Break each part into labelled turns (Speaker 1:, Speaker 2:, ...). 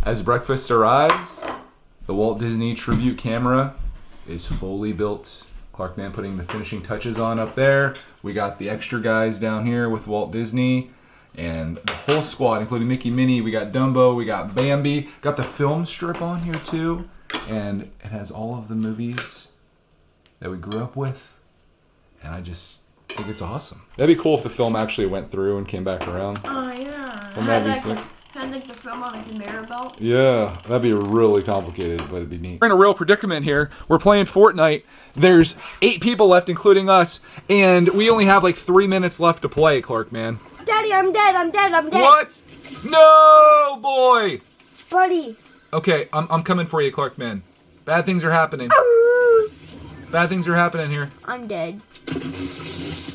Speaker 1: As breakfast arrives, the Walt Disney tribute camera is fully built. Clarkman putting the finishing touches on up there. We got the extra guys down here with Walt Disney and the whole squad, including Mickey, Minnie. We got Dumbo, we got Bambi. Got the film strip on here too. And it has all of the movies that we grew up with. And I just think it's awesome. That'd be cool if the film actually went through and came back around.
Speaker 2: Oh yeah.
Speaker 1: Wouldn't that be sick?
Speaker 2: Had like the film on a conveyor belt.
Speaker 1: Yeah, that'd be really complicated, but it'd be neat. We're in a real predicament here. We're playing Fortnite. There's 8 people left, including us, and we only have like 3 minutes left to play, Clarkman.
Speaker 2: Daddy, I'm dead.
Speaker 1: What? No, boy!
Speaker 2: Buddy.
Speaker 1: Okay, I'm coming for you, Clarkman. Bad things are happening. Bad things are happening here.
Speaker 2: I'm dead.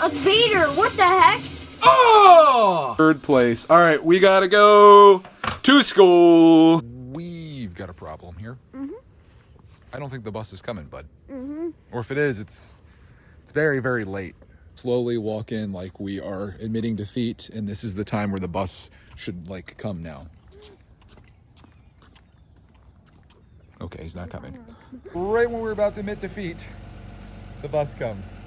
Speaker 2: A Vader, what the heck?
Speaker 1: Oh! Third place. All right, we gotta go to school. We've got a problem here. I don't think the bus is coming, bud. Or if it is, it's very, very late. Slowly walk in like we are admitting defeat, and this is the time where the bus should like come now. Okay, he's not coming. Right when we're about to admit defeat, the bus comes.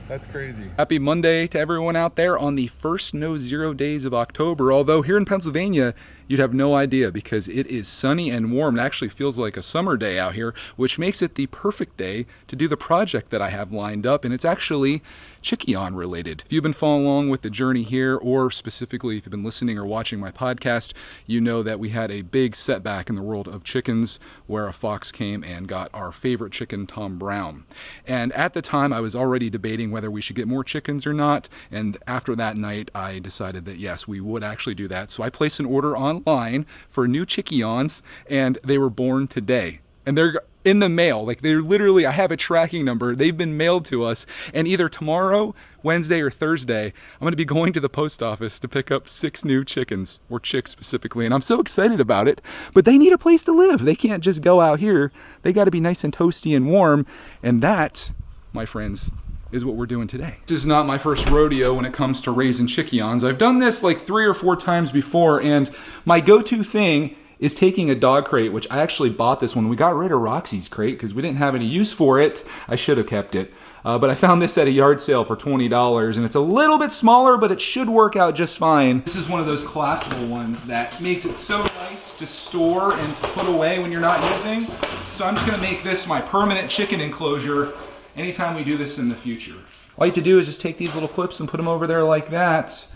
Speaker 1: That's crazy. Happy Monday to everyone out there on the first no zero days of October. Although here in Pennsylvania, you'd have no idea because it is sunny and warm. It actually feels like a summer day out here, which makes it the perfect day to do the project that I have lined up. And it's actually Chickion related. If you've been following along with the journey here, or specifically if you've been listening or watching my podcast, you know that we had a big setback in the world of chickens where a fox came and got our favorite chicken, Tom Brown. And at the time, I was already debating whether we should get more chickens or not. And after that night, I decided that yes, we would actually do that. So I placed an order online for new Chickions, and they were born today. And they're in the mail. Like, they're literally, I have a tracking number. They've been mailed to us. And either tomorrow, Wednesday, or Thursday, I'm going to be going to the post office to pick up 6 new chickens, or chicks specifically. And I'm so excited about it. But they need a place to live. They can't just go out here. They got to be nice and toasty and warm. And that, my friends, is what we're doing today. This is not my first rodeo when it comes to raising Chickions. I've done this like 3 or 4 times before, and my go-to thing is taking a dog crate, which I actually bought this when we got rid of Roxy's crate because we didn't have any use for it. I should have kept it. But I found this at a yard sale for $20, and it's a little bit smaller, but it should work out just fine. This is one of those collapsible ones that makes it so nice to store and to put away when you're not using. So I'm just gonna make this my permanent chicken enclosure anytime we do this in the future. All you have to do is just take these little clips and put them over there like that,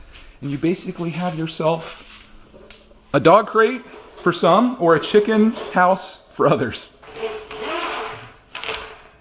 Speaker 1: and you basically have yourself a dog crate for some, or a chicken house for others.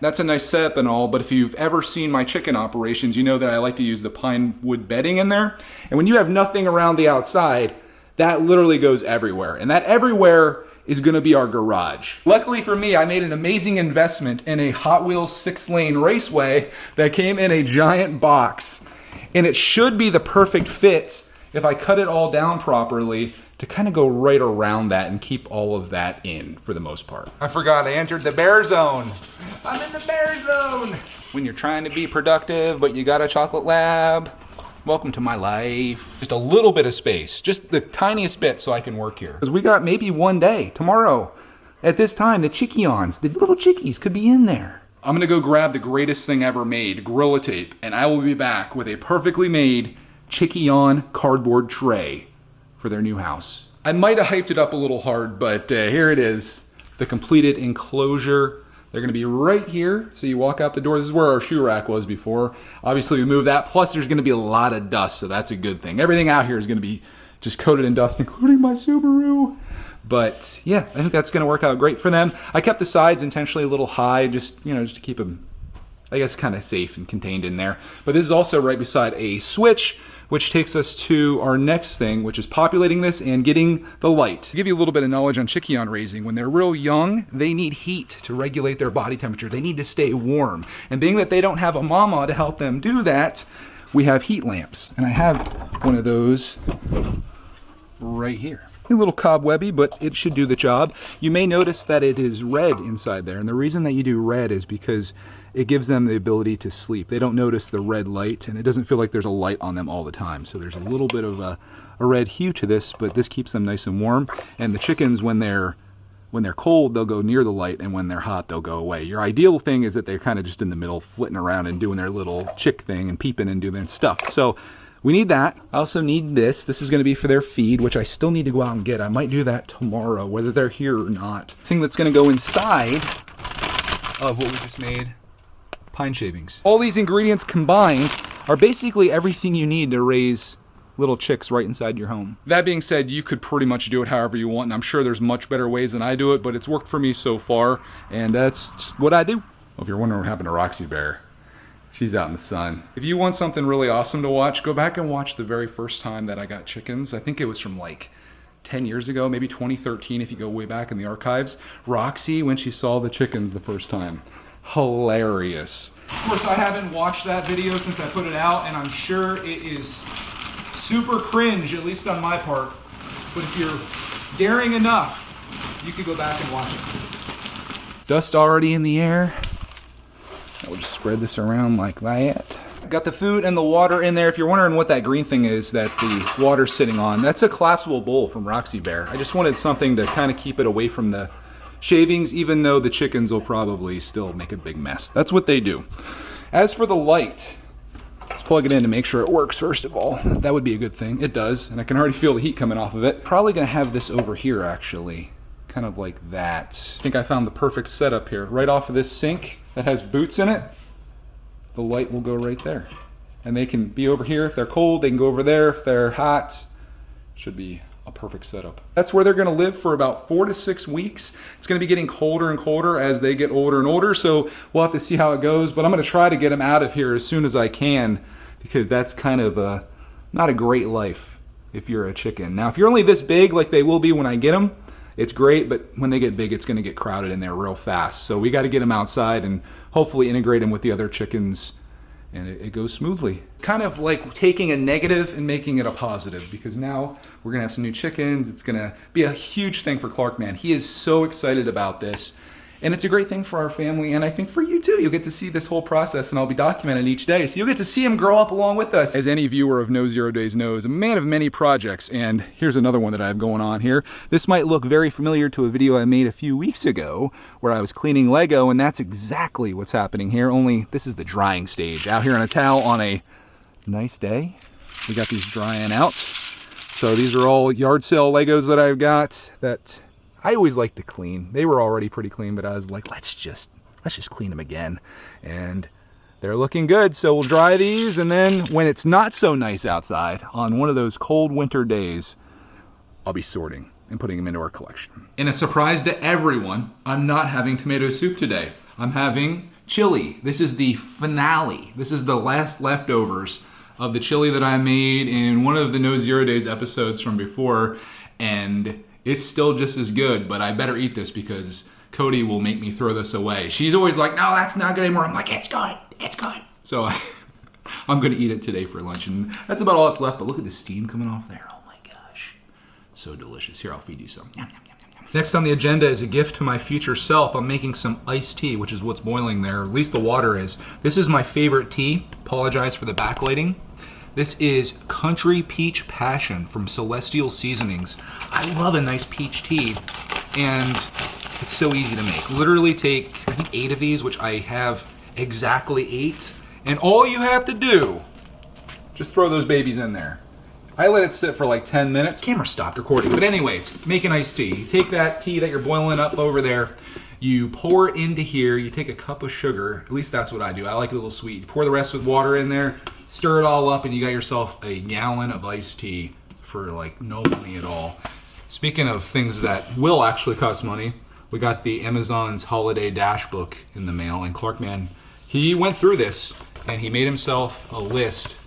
Speaker 1: That's a nice setup and all, but if you've ever seen my chicken operations, you know that I like to use the pine wood bedding in there. And when you have nothing around the outside, that literally goes everywhere. And that everywhere is gonna be our garage. Luckily for me, I made an amazing investment in a Hot Wheels 6-lane raceway that came in a giant box. And it should be the perfect fit if I cut it all down properly to kind of go right around that and keep all of that in for the most part. I forgot I entered the bear zone. I'm in the bear zone. When you're trying to be productive, but you got a chocolate lab, welcome to my life. Just a little bit of space, just the tiniest bit so I can work here. Because we got maybe one day, tomorrow, at this time, the Chickions, the little chickies could be in there. I'm gonna go grab the greatest thing ever made, Gorilla Tape, and I will be back with a perfectly made Chickion cardboard tray for their new house. I might have hyped it up a little hard, but here it is, the completed enclosure. They're gonna be right here, so you walk out the door. This is where our shoe rack was before. Obviously we moved that, plus there's gonna be a lot of dust, so that's a good thing. Everything out here is gonna be just coated in dust, including my Subaru. But yeah, I think that's gonna work out great for them. I kept the sides intentionally a little high, just to keep them, I guess, kind of safe and contained in there. But this is also right beside a switch, which takes us to our next thing, which is populating this and getting the light. To give you a little bit of knowledge on Chickion raising, when they're real young, they need heat to regulate their body temperature. They need to stay warm. And being that they don't have a mama to help them do that, we have heat lamps. And I have one of those right here. A little cobwebby, but it should do the job. You may notice that it is red inside there. And the reason that you do red is because it gives them the ability to sleep. They don't notice the red light, and it doesn't feel like there's a light on them all the time. So there's a little bit of a red hue to this, but this keeps them nice and warm. And the chickens, when they're cold, they'll go near the light, and when they're hot, they'll go away. Your ideal thing is that they're kind of just in the middle, flitting around and doing their little chick thing and peeping and doing their stuff. So we need that. I also need this. This is going to be for their feed, which I still need to go out and get. I might do that tomorrow, whether they're here or not. Thing that's going to go inside of what we just made, pine shavings. All these ingredients combined are basically everything you need to raise little chicks right inside your home. That being said, you could pretty much do it however you want, and I'm sure there's much better ways than I do it, but it's worked for me so far, and that's just what I do. Well, if you're wondering what happened to Roxy Bear, she's out in the sun. If you want something really awesome to watch, go back and watch the very first time that I got chickens. I think it was from like 10 years ago, maybe 2013 if you go way back in the archives. Roxy, when she saw the chickens the first time. Hilarious. Of course, I haven't watched that video since I put it out, and I'm sure it is super cringe, at least on my part. But if you're daring enough, you could go back and watch it. Dust already in the air. I will just spread this around like that. Got the food and the water in there. If you're wondering what that green thing is that the water's sitting on, that's a collapsible bowl from Roxy Bear. I just wanted something to kind of keep it away from the shavings, even though the chickens will probably still make a big mess. That's what they do. As for the light, let's plug it in to make sure it works first of all. That would be a good thing. It does, and I can already feel the heat coming off of it. Probably gonna have this over here actually, kind of like that. I think I found the perfect setup here. Right off of this sink that has boots in it, the light will go right there. And they can be over here if they're cold, they can go over there if they're hot. Should be a perfect setup. That's where they're gonna live for about 4 to 6 weeks. It's gonna be getting colder and colder as they get older and older, so we'll have to see how it goes, but I'm gonna try to get them out of here as soon as I can, because that's kind of not a great life if you're a chicken. Now, if you're only this big like they will be when I get them, it's great, but when they get big, it's gonna get crowded in there real fast. So we gotta get them outside and hopefully integrate them with the other chickens, and it goes smoothly. Kind of like taking a negative and making it a positive, because now we're gonna have some new chickens. It's gonna be a huge thing for Clark, man. He is so excited about this. And it's a great thing for our family, and I think for you too. You'll get to see this whole process, and I'll be documenting each day. So you'll get to see him grow up along with us. As any viewer of No Zero Days knows, a man of many projects, and here's another one that I have going on here. This might look very familiar to a video I made a few weeks ago where I was cleaning Lego, and that's exactly what's happening here, only this is the drying stage. Out here on a towel on a nice day. We got these drying out. So these are all yard sale Legos that I've got that I always like to clean. They were already pretty clean, but I was like, let's just clean them again. And they're looking good, so we'll dry these, and then when it's not so nice outside, on one of those cold winter days, I'll be sorting and putting them into our collection. In a surprise to everyone, I'm not having tomato soup today. I'm having chili. This is the finale. This is the last leftovers of the chili that I made in one of the No Zero Days episodes from before, and it's still just as good, but I better eat this because Cody will make me throw this away. She's always like, no, that's not good anymore. I'm like, it's good, it's good. So I'm gonna eat it today for lunch, and that's about all that's left, but look at the steam coming off there. Oh my gosh, so delicious. Here, I'll feed you some. Yum, yum, yum, yum, yum. Next on the agenda is a gift to my future self. I'm making some iced tea, which is what's boiling there, at least the water is. This is my favorite tea. Apologize for the backlighting. This is Country Peach Passion from Celestial Seasonings. I love a nice peach tea, and it's so easy to make. Literally take, I think, 8 of these, which I have exactly 8, and all you have to do, just throw those babies in there. I let it sit for like 10 minutes. Camera stopped recording, but anyways, make an iced tea. You take that tea that you're boiling up over there, you pour it into here, you take a cup of sugar, at least that's what I do. I like it a little sweet. You pour the rest with water in there, stir it all up, and you got yourself a gallon of iced tea for like no money at all. Speaking of things that will actually cost money, we got the Amazon's Holiday Dash book in the mail, and Clark, man, he went through this and he made himself a list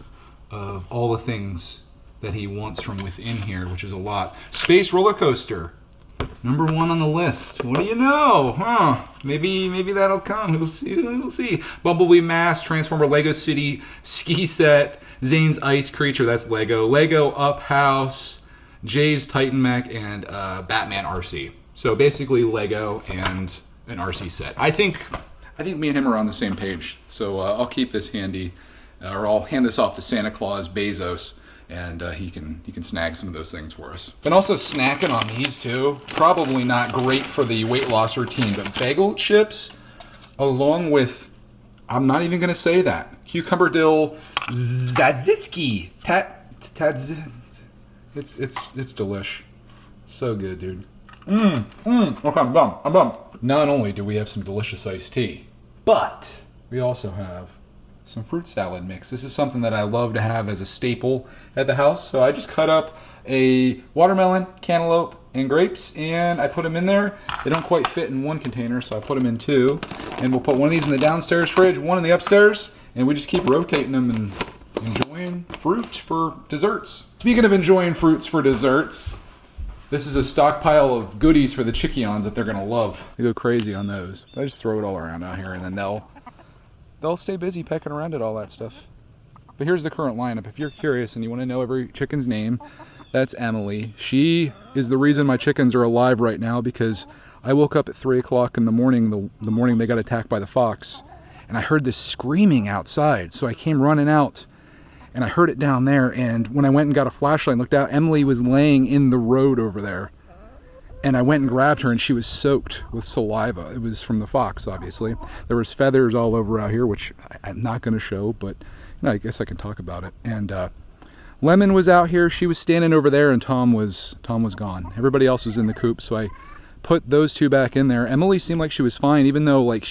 Speaker 1: of all the things that he wants from within here, which is a lot. Space roller coaster, number 1 on the list. What do you know? Huh? Maybe that'll come. We'll see. We'll see. Bumblebee Mask, Transformer Lego City, Ski Set, Zane's Ice Creature, that's Lego. Lego Up House, Jay's Titan Mech, and Batman RC. So basically Lego and an RC set. I think I think me and him are on the same page. So I'll keep this handy, or I'll hand this off to Santa Claus Bezos, and he can snag some of those things for us. Been also snacking on these too. Probably not great for the weight loss routine, but bagel chips, along with, I'm not even gonna say that, cucumber dill tzatziki. It's delish. So good, dude. Okay, I'm done. Not only do we have some delicious iced tea, but we also have some fruit salad mix. This is something that I love to have as a staple at the house. So I just cut up a watermelon, cantaloupe, and grapes, and I put them in there. They don't quite fit in one container, so I put them in two. And we'll put one of these in the downstairs fridge, one in the upstairs, and we just keep rotating them and enjoying fruit for desserts. Speaking of enjoying fruits for desserts, this is a stockpile of goodies for the chickions that they're gonna love. They go crazy on those. I just throw it all around out here, and then they'll stay busy pecking around at all that stuff. But here's the current lineup. If you're curious and you want to know every chicken's name, that's Emily. She is the reason my chickens are alive right now, because I woke up at 3 o'clock in the morning, the morning they got attacked by the fox, and I heard this screaming outside. So I came running out, and I heard it down there, and when I went and got a flashlight and looked out, Emily was laying in the road over there. And I went and grabbed her, and she was soaked with saliva. It was from the fox, obviously. There was feathers all over out here, which I'm not going to show, but I guess I can talk about it. And Lemon was out here. She was standing over there, and Tom was gone. Everybody else was in the coop, so I put those two back in there. Emily seemed like she was fine, even though like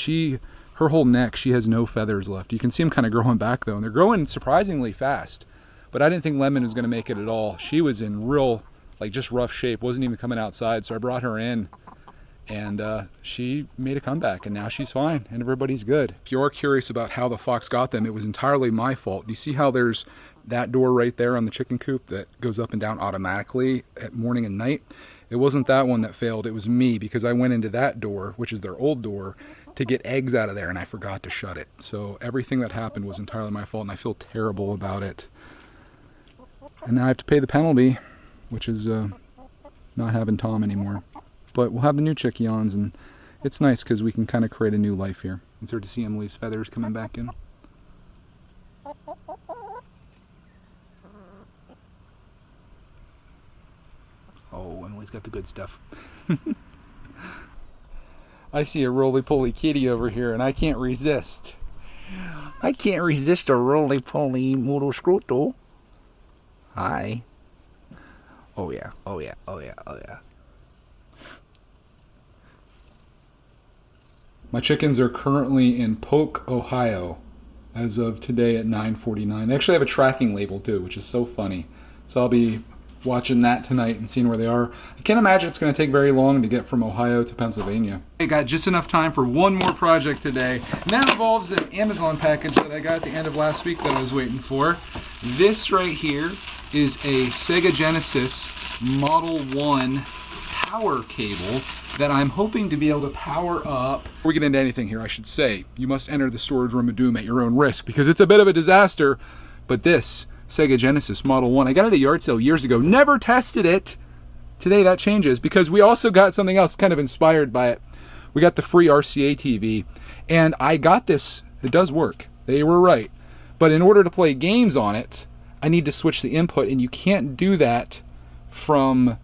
Speaker 1: her whole neck, she has no feathers left. You can see them kind of growing back though, and they're growing surprisingly fast. But I didn't think Lemon was going to make it at all. She was in real, like just rough shape, wasn't even coming outside. So I brought her in, and she made a comeback, and now she's fine, and everybody's good. If you're curious about how the fox got them, it was entirely my fault. You see how there's that door right there on the chicken coop that goes up and down automatically at morning and night? It wasn't that one that failed, it was me, because I went into that door, which is their old door, to get eggs out of there, and I forgot to shut it. So everything that happened was entirely my fault, and I feel terrible about it. And now I have to pay the penalty, which is not having Tom anymore. But we'll have the new chickions, and it's nice because we can kind of create a new life here. And start to see Emily's feathers coming back in. Oh, Emily's got the good stuff. I see a roly-poly kitty over here, and I can't resist. I can't resist a roly-poly motoscroto. Hi. Oh yeah, oh yeah, oh yeah, oh yeah. My chickens are currently in Polk, Ohio, as of today at 9:49. They actually have a tracking label too, which is so funny. So I'll be watching that tonight and seeing where they are. I can't imagine it's going to take very long to get from Ohio to Pennsylvania. I got just enough time for one more project today, and that involves an Amazon package that I got at the end of last week that I was waiting for. This right here is a Sega Genesis Model 1 power cable that I'm hoping to be able to power up. Before we get into anything here, I should say, you must enter the storage room of doom at your own risk, because it's a bit of a disaster. But this Sega Genesis Model 1, I got it at a yard sale years ago, never tested it. Today that changes, because we also got something else kind of inspired by it. We got the free RCA TV, and I got this, it does work, they were right. But in order to play games on it, I need to switch the input, and you can't do that from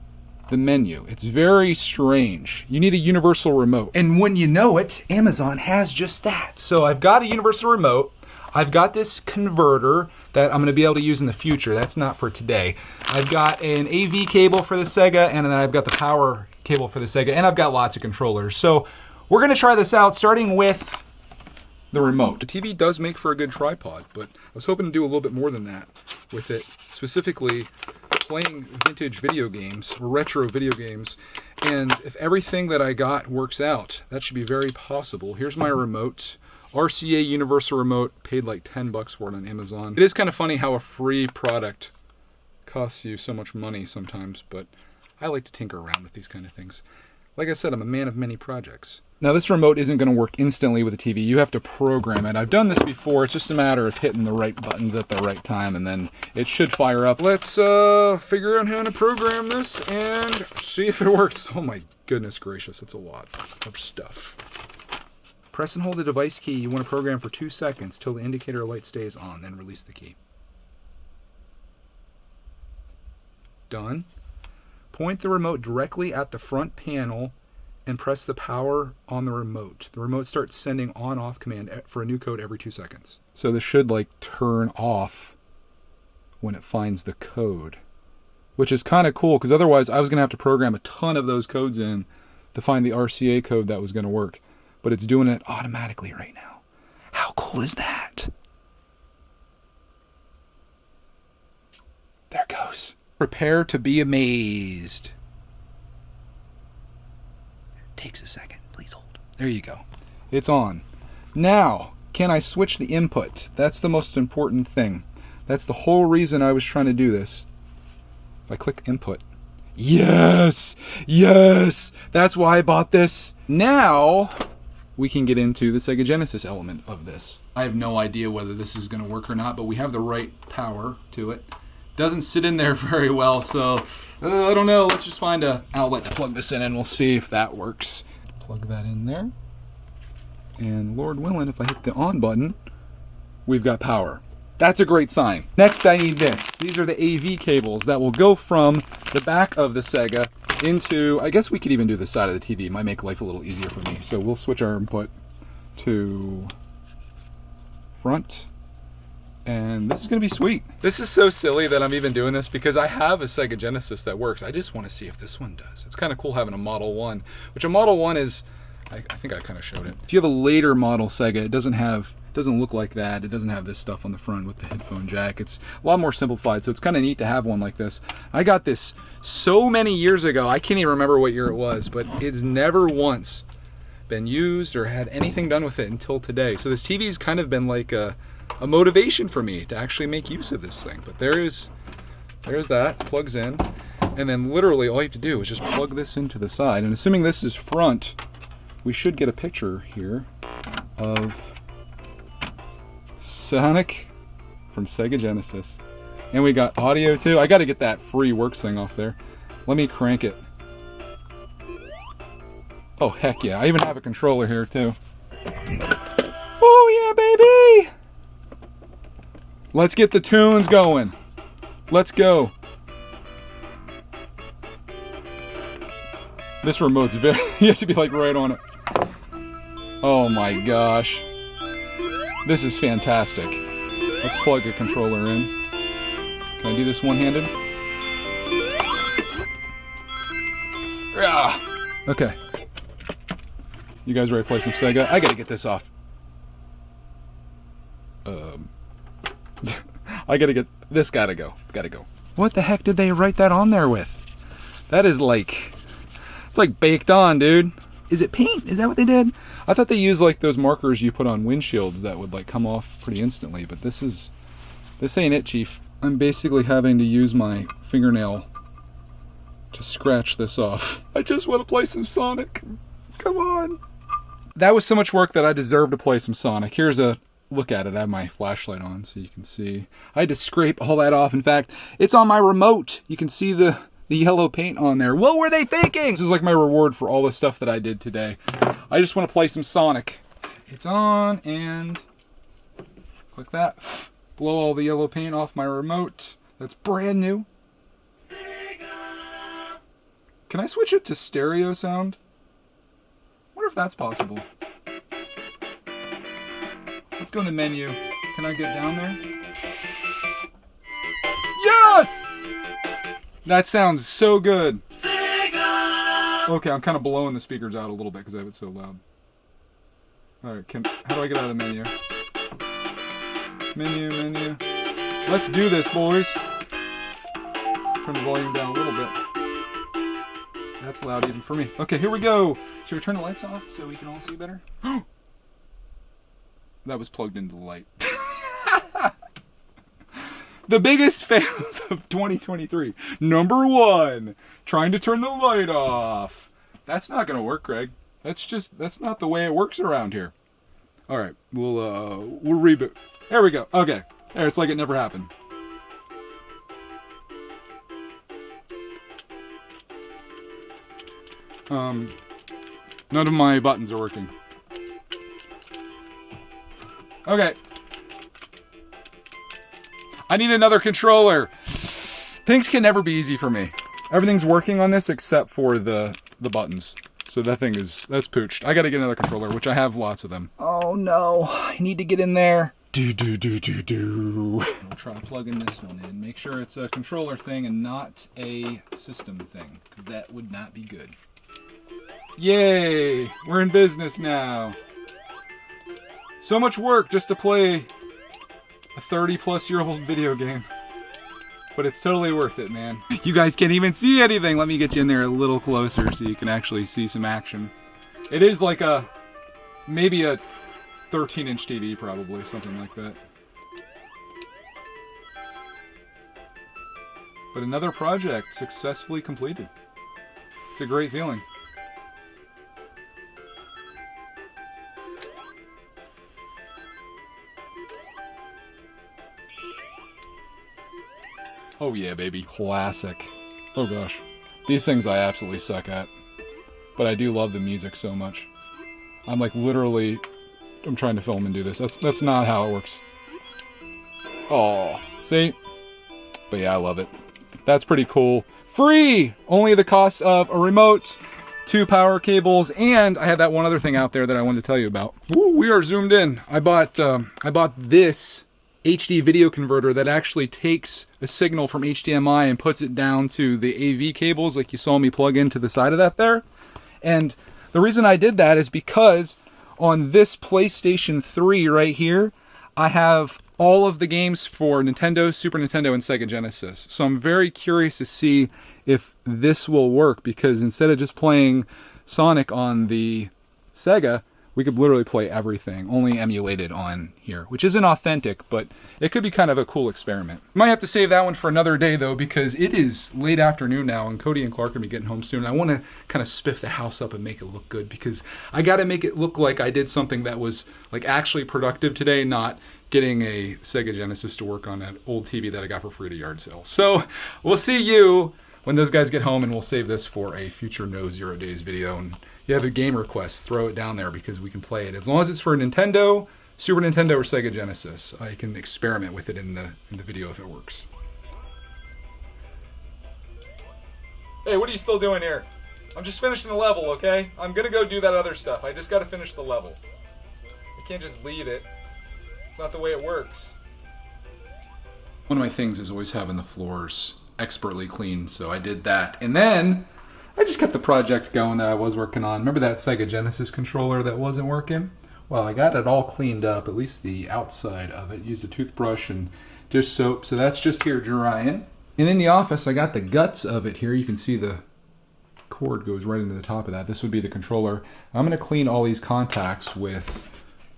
Speaker 1: the menu. It's very strange. You need a universal remote. And when you know it, Amazon has just that. So I've got a universal remote. I've got this converter that I'm going to be able to use in the future. That's not for today. I've got an AV cable for the Sega, and then I've got the power cable for the Sega, and I've got lots of controllers. So we're going to try this out, starting with the remote. The TV does make for a good tripod, but I was hoping to do a little bit more than that with it, specifically playing vintage video games, retro video games, and if everything that I got works out, that should be very possible. Here's my remote. RCA Universal Remote, paid like 10 bucks for it on Amazon. It is kind of funny how a free product costs you so much money sometimes, but I like to tinker around with these kind of things. Like I said, I'm a man of many projects. Now this remote isn't going to work instantly with the TV. You have to program it. I've done this before. It's just a matter of hitting the right buttons at the right time, and then it should fire up. Let's figure out how to program this and see if it works. Oh my goodness gracious, it's a lot of stuff. Press and hold the device key you want to program for 2 seconds till the indicator light stays on, then release the key. Done. Point the remote directly at the front panel and press the power on the remote. The remote starts sending on-off command for a new code every 2 seconds. So this should like turn off when it finds the code, which is kind of cool because otherwise I was going to have to program a ton of those codes in to find the RCA code that was going to work. But it's doing it automatically right now. How cool is that? There it goes. Prepare to be amazed. Takes a second. Please hold. There you go. It's on. Now, can I switch the input? That's the most important thing. That's the whole reason I was trying to do this. If I click input. Yes! Yes! That's why I bought this. Now we can get into the Sega Genesis element of this. I have no idea whether this is going to work or not, but we have the right power to it. Doesn't sit in there very well, so I don't know. Let's just find an outlet to plug this in and we'll see if that works. Plug that in there. And Lord willing, if I hit the on button, we've got power. That's a great sign. Next, I need this. These are the AV cables that will go from the back of the Sega into, I guess we could even do the side of the TV. It might make life a little easier for me. So we'll switch our input to front. And this is going to be sweet. This is so silly that I'm even doing this because I have a Sega Genesis that works. I just want to see if this one does. It's kind of cool having a Model 1, which a Model 1 is, I think I kind of showed it. If you have a later model Sega, it doesn't look like that. It doesn't have this stuff on the front with the headphone jack. It's a lot more simplified, so it's kind of neat to have one like this. I got this so many years ago. I can't even remember what year it was, but it's never once been used or had anything done with it until today. So this TV's kind of been like a motivation for me to actually make use of this thing. But there's that, plugs in, and then literally all you have to do is just plug this into the side. And assuming this is front, we should get a picture here of Sonic from Sega Genesis. And we got audio too. I got to get that free works thing off there. Let me crank it. Oh, heck yeah. I even have a controller here too. Oh yeah, baby! Let's get the tunes going. Let's go. This remote's very, you have to be like right on it. Oh my gosh. This is fantastic. Let's plug a controller in. Can I do this one-handed? Okay. You guys ready to play some Sega? I gotta get this off. I gotta get... This gotta go. Gotta go. What the heck did they write that on there with? That is like... It's like baked on, dude. Is it paint? Is that what they did? I thought they used like those markers you put on windshields that would like come off pretty instantly, but this ain't it, Chief. I'm basically having to use my fingernail to scratch this off. I just want to play some Sonic. Come on. That was so much work that I deserve to play some Sonic. Here's a look at it. I have my flashlight on so you can see. I had to scrape all that off. In fact, it's on my remote. You can see the yellow paint on there. What were they thinking? This is like my reward for all the stuff that I did today. I just want to play some Sonic. It's on, and click that. Blow all the yellow paint off my remote. That's brand new. Can I switch it to stereo sound? Wonder if that's possible. Let's go in the menu. Can I get down there? Yes! That sounds so good. Okay, I'm kind of blowing the speakers out a little bit because I have it so loud. Alright, how do I get out of the menu? Menu. Let's do this, boys. Turn the volume down a little bit. That's loud even for me. Okay, here we go. Should we turn the lights off so we can all see better? That was plugged into the light. The biggest fails of 2023. Number 1, trying to turn the light off. That's not going to work, Greg. That's not the way it works around here. All right, we'll reboot. There we go. Okay. There, it's like it never happened. None of my buttons are working. Okay. I need another controller. Things can never be easy for me. Everything's working on this except for the buttons. So that thing that's pooched. I gotta get another controller, which I have lots of them. Oh no, I need to get in there. I'll try to plug in this one in. Make sure it's a controller thing and not a system thing, because that would not be good. Yay, we're in business now. So much work just to play a 30-plus-year-old video game. But it's totally worth it, man. You guys can't even see anything. Let me get you in there a little closer so you can actually see some action. It is like maybe a 13-inch TV, probably, something like that. But another project successfully completed. It's a great feeling. Oh yeah, baby. Classic. Oh gosh. These things I absolutely suck at. But I do love the music so much. I'm like literally... I'm trying to film and do this. That's not how it works. Oh, see? But yeah, I love it. That's pretty cool. Free! Only the cost of a remote, 2 power cables, and I had that one other thing out there that I wanted to tell you about. Woo, we are zoomed in. I bought this HD video converter that actually takes a signal from HDMI and puts it down to the AV cables like you saw me plug into the side of that there. And the reason I did that is because on this PlayStation 3 right here, I have all of the games for Nintendo, Super Nintendo, and Sega Genesis. So I'm very curious to see if this will work, because instead of just playing Sonic on the Sega, we could literally play everything, only emulated on here, which isn't authentic, but it could be kind of a cool experiment. Might have to save that one for another day, though, because it is late afternoon now, and Cody and Clark are going to be getting home soon. I want to kind of spiff the house up and make it look good, because I got to make it look like I did something that was like actually productive today, not getting a Sega Genesis to work on that old TV that I got for free at a yard sale. So we'll see you when those guys get home, and we'll save this for a future No Zero Days video. And you have a game request, throw it down there because we can play it. As long as it's for Nintendo, Super Nintendo, or Sega Genesis, I can experiment with it in the video if it works. Hey, what are you still doing here? I'm just finishing the level, okay? I'm gonna go do that other stuff. I just gotta finish the level. I can't just leave it. It's not the way it works. One of my things is always having the floors expertly cleaned, so I did that. And then I just kept the project going that I was working on. Remember that Sega Genesis controller that wasn't working? Well, I got it all cleaned up, at least the outside of it. Used a toothbrush and dish soap, so that's just here drying. And in the office, I got the guts of it here. You can see the cord goes right into the top of that. This would be the controller. I'm going to clean all these contacts with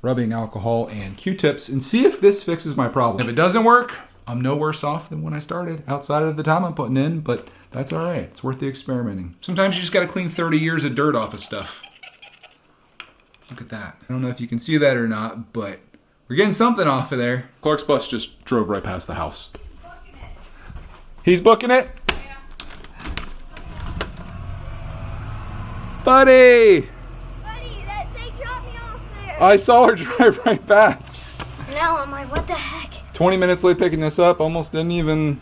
Speaker 1: rubbing alcohol and Q-tips and see if this fixes my problem. If it doesn't work, I'm no worse off than when I started, outside of the time I'm putting in, but that's all right. It's worth the experimenting. Sometimes you just got to clean 30 years of dirt off of stuff. Look at that. I don't know if you can see that or not, but we're getting something off of there. Clark's bus just drove right past the house. He's booking it?
Speaker 2: Yeah.
Speaker 1: Buddy!
Speaker 2: Buddy, they dropped me off there.
Speaker 1: I saw her drive right past.
Speaker 2: Now I'm like, what the heck?
Speaker 1: 20 minutes late picking this up, almost didn't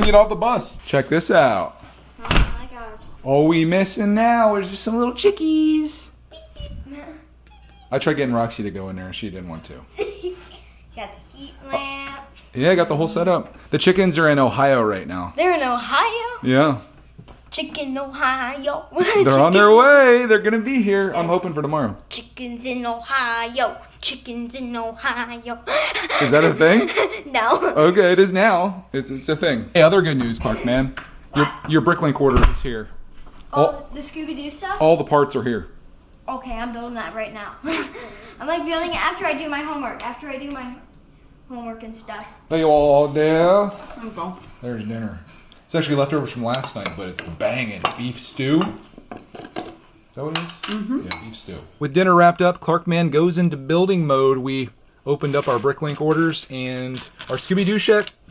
Speaker 1: get off the bus. Check this out.
Speaker 2: Oh my gosh.
Speaker 1: All we missing now is just some little chickies. I tried getting Roxy to go in there and she didn't want to.
Speaker 2: Got the heat lamp.
Speaker 1: Yeah, I got the whole setup. The chickens are in Ohio right now.
Speaker 2: They're in Ohio?
Speaker 1: Yeah.
Speaker 2: Chicken Ohio.
Speaker 1: They're on their way. They're going to be here. I'm hoping for tomorrow.
Speaker 2: Chickens in Ohio. Chickens in Ohio.
Speaker 1: Is that a thing?
Speaker 2: No.
Speaker 1: Okay, it is now. It's a thing. Hey, other good news, Clark, man. Your Bricklink order is here.
Speaker 2: Oh, the Scooby-Doo stuff?
Speaker 1: All the parts are here.
Speaker 2: Okay, I'm building that right now. I'm like building it after I do my homework. After I do my homework and stuff.
Speaker 1: They all there.
Speaker 2: There you go.
Speaker 1: There's dinner. It's actually leftovers from last night, but it's banging. Beef stew. Is that what it is? Mm-hmm. Yeah, beef stew. With dinner wrapped up, Clarkman goes into building mode. We opened up our Bricklink orders, and our Scooby-Doo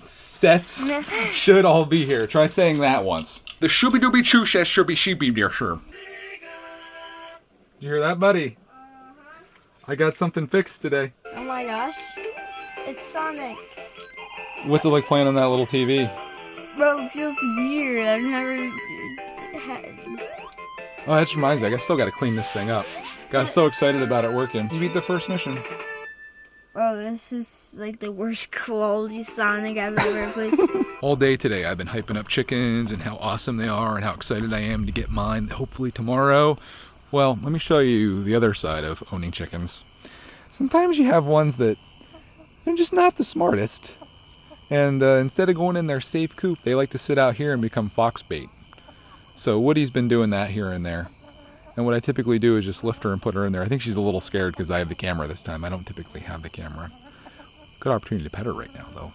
Speaker 1: sets should all be here. Try saying that once. The Shooby-Dooby Choo set should be sheepy, dear sir. Did you hear that, buddy? I got something fixed today.
Speaker 2: Oh my my gosh. It's Sonic.
Speaker 1: What's it like playing on that little TV?
Speaker 2: Bro, it feels weird. I've never had...
Speaker 1: Oh, that just reminds me. I still got to clean this thing up. Got so excited about it working. You beat the first mission.
Speaker 2: Bro, this is like the worst quality Sonic I've ever played.
Speaker 1: All day today I've been hyping up chickens and how awesome they are and how excited I am to get mine hopefully tomorrow. Well, let me show you the other side of owning chickens. Sometimes you have ones that they're just not the smartest. And instead of going in their safe coop, they like to sit out here and become fox bait. So Woody's been doing that here and there. And what I typically do is just lift her and put her in there. I think she's a little scared because I have the camera this time. I don't typically have the camera. Good opportunity to pet her right now, though.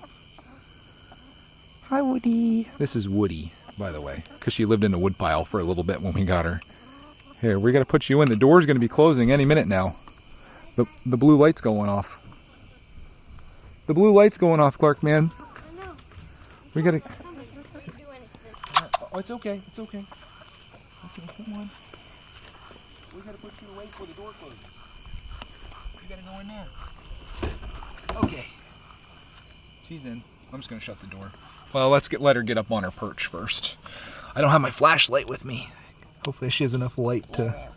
Speaker 1: Hi, Woody. This is Woody, by the way, because she lived in a woodpile for a little bit when we got her. Here, we got to put you in. The door's going to be closing any minute now. The blue light's going off. The blue light's going off, Clark, man.
Speaker 2: No.
Speaker 1: We got to... Oh, it's okay. It's okay. Okay, come on. We got to put you away before the door closes. You got to go in there. Okay. She's in. I'm just going to shut the door. Well, let her get up on her perch first. I don't have my flashlight with me. Hopefully she has enough light to...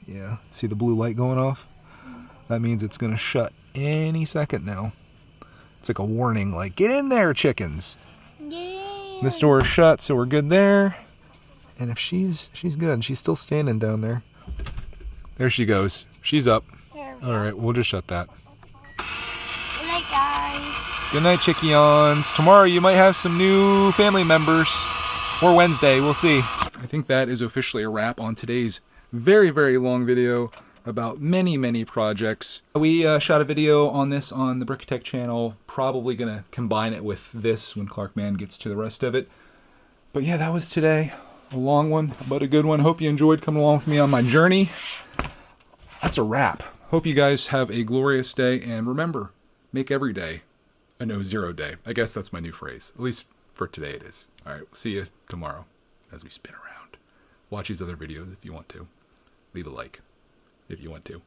Speaker 1: Yeah, see the blue light going off? That means it's going to shut any second now. It's like a warning, like, get in there, chickens.
Speaker 2: Yay.
Speaker 1: This door is shut, so we're good there. And if she's good. She's still standing down there. There she goes. She's up. All right, we'll just shut that.
Speaker 2: Good night, guys.
Speaker 1: Good night, Chickyons. Tomorrow you might have some new family members. Or Wednesday, we'll see. I think that is officially a wrap on today's very, very long video about many, many projects. We shot a video on this on the Brick Tech channel. Probably gonna combine it with this when Clark Man gets to the rest of it. But yeah, that was today. A long one, but a good one. Hope you enjoyed coming along with me on my journey. That's a wrap. Hope you guys have a glorious day, and remember, make every day a no-zero day. I guess that's my new phrase. At least for today it is. All right, we'll see you tomorrow as we spin around. Watch these other videos if you want to. Leave a like if you want to.